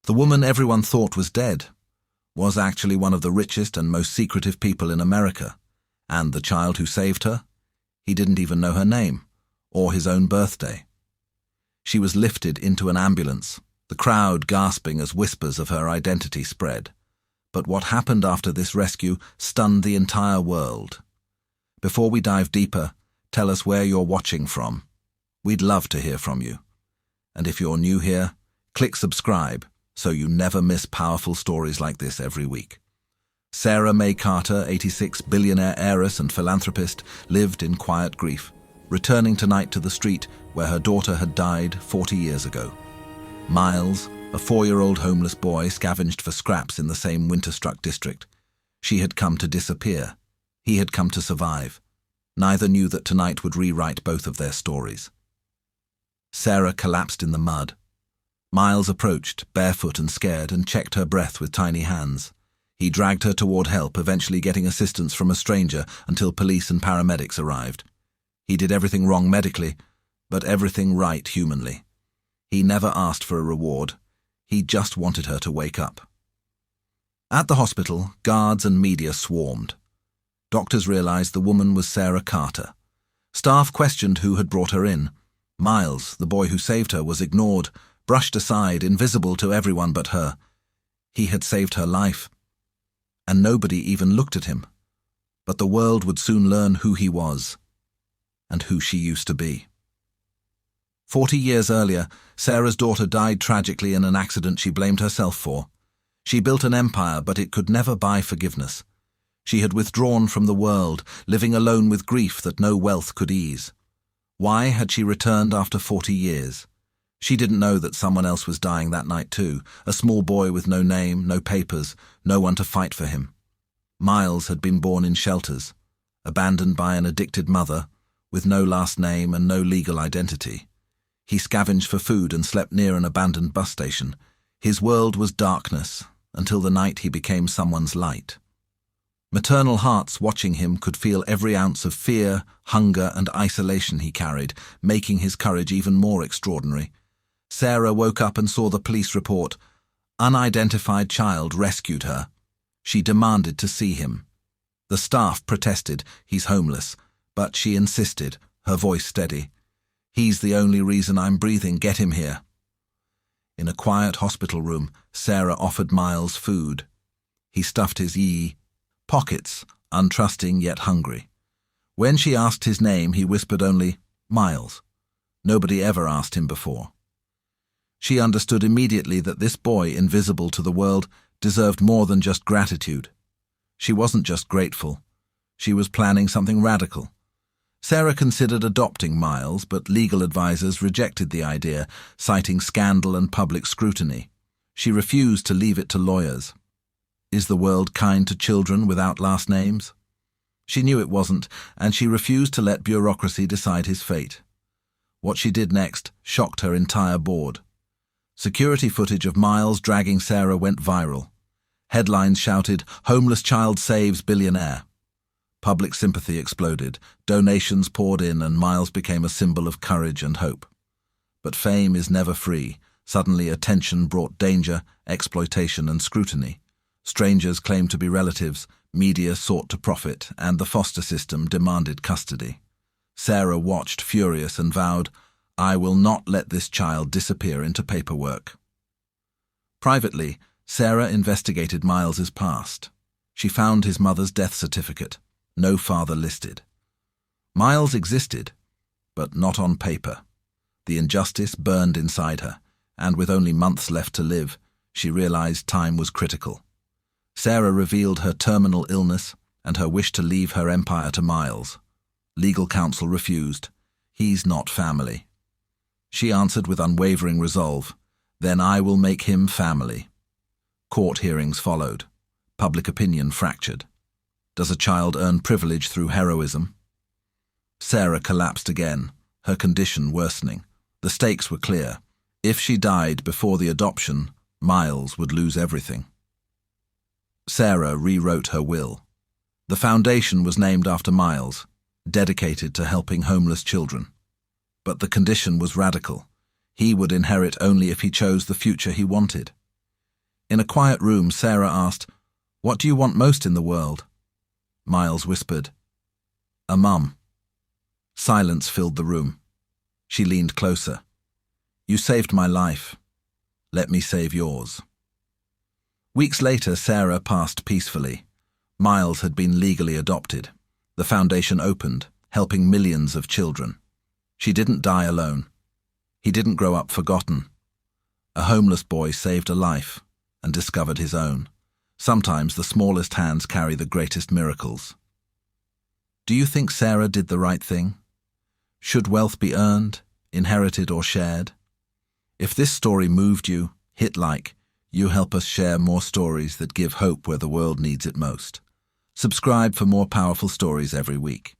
The woman everyone thought was dead was actually one of the richest and most secretive people in America, and the child who saved her, he didn't even know her name or his own birthday. She was lifted into an ambulance, the crowd gasping as whispers of her identity spread. But what happened after this rescue stunned the entire world. Before we dive deeper, tell us where you're watching from. We'd love to hear from you. And if you're new here, click subscribe so you never miss powerful stories like this every week. Sarah May Carter, 86, billionaire heiress and philanthropist, lived in quiet grief, returning tonight to the street where her daughter had died 40 years ago. Miles, a 4-year-old homeless boy, scavenged for scraps in the same winter-struck district. She had come to disappear. He had come to survive. Neither knew that tonight would rewrite both of their stories. Sarah collapsed in the mud. Miles approached, barefoot and scared, and checked her breath with tiny hands. He dragged her toward help, eventually getting assistance from a stranger until police and paramedics arrived. He did everything wrong medically, but everything right humanly. He never asked for a reward. He just wanted her to wake up. At the hospital, guards and media swarmed. Doctors realized the woman was Sarah Carter. Staff questioned who had brought her in. Miles, the boy who saved her, was ignored, brushed aside, invisible to everyone but her. He had saved her life, and nobody even looked at him. But the world would soon learn who he was, and who she used to be. 40 years earlier, Sarah's daughter died tragically in an accident she blamed herself for. She built an empire, but it could never buy forgiveness. She had withdrawn from the world, living alone with grief that no wealth could ease. Why had she returned after 40 years? She didn't know that someone else was dying that night too, a small boy with no name, no papers, no one to fight for him. Miles had been born in shelters, abandoned by an addicted mother, with no last name and no legal identity. He scavenged for food and slept near an abandoned bus station. His world was darkness, until the night he became someone's light. Maternal hearts watching him could feel every ounce of fear, hunger, and isolation he carried, making his courage even more extraordinary. Sarah woke up and saw the police report. Unidentified child rescued her. She demanded to see him. The staff protested, he's homeless, but she insisted, her voice steady. He's the only reason I'm breathing, get him here. In a quiet hospital room, Sarah offered Miles food. He stuffed his pockets, untrusting yet hungry. When she asked his name, he whispered only, Miles. Nobody ever asked him before. She understood immediately that this boy, invisible to the world, deserved more than just gratitude. She wasn't just grateful. She was planning something radical. Sarah considered adopting Miles, but legal advisors rejected the idea, citing scandal and public scrutiny. She refused to leave it to lawyers. Is the world kind to children without last names? She knew it wasn't, and she refused to let bureaucracy decide his fate. What she did next shocked her entire board. Security footage of Miles dragging Sarah went viral. Headlines shouted, "Homeless child saves billionaire." Public sympathy exploded, donations poured in, and Miles became a symbol of courage and hope. But fame is never free. Suddenly attention brought danger, exploitation, and scrutiny. Strangers claimed to be relatives, media sought to profit, and the foster system demanded custody. Sarah watched furious and vowed, I will not let this child disappear into paperwork. Privately, Sarah investigated Miles's past. She found his mother's death certificate, no father listed. Miles existed, but not on paper. The injustice burned inside her, and with only months left to live, she realized time was critical. Sarah revealed her terminal illness and her wish to leave her empire to Miles. Legal counsel refused. He's not family. She answered with unwavering resolve, then I will make him family. Court hearings followed. Public opinion fractured. Does a child earn privilege through heroism? Sarah collapsed again, her condition worsening. The stakes were clear. If she died before the adoption, Miles would lose everything. Sarah rewrote her will. The foundation was named after Miles, dedicated to helping homeless children. But the condition was radical. He would inherit only if he chose the future he wanted. In a quiet room, Sarah asked, "What do you want most in the world?" Miles whispered, "A mum." Silence filled the room. She leaned closer. "You saved my life. Let me save yours." Weeks later, Sarah passed peacefully. Miles had been legally adopted. The foundation opened, helping millions of children. She didn't die alone. He didn't grow up forgotten. A homeless boy saved a life and discovered his own. Sometimes the smallest hands carry the greatest miracles. Do you think Sarah did the right thing? Should wealth be earned, inherited, or shared? If this story moved you, hit like. You help us share more stories that give hope where the world needs it most. Subscribe for more powerful stories every week.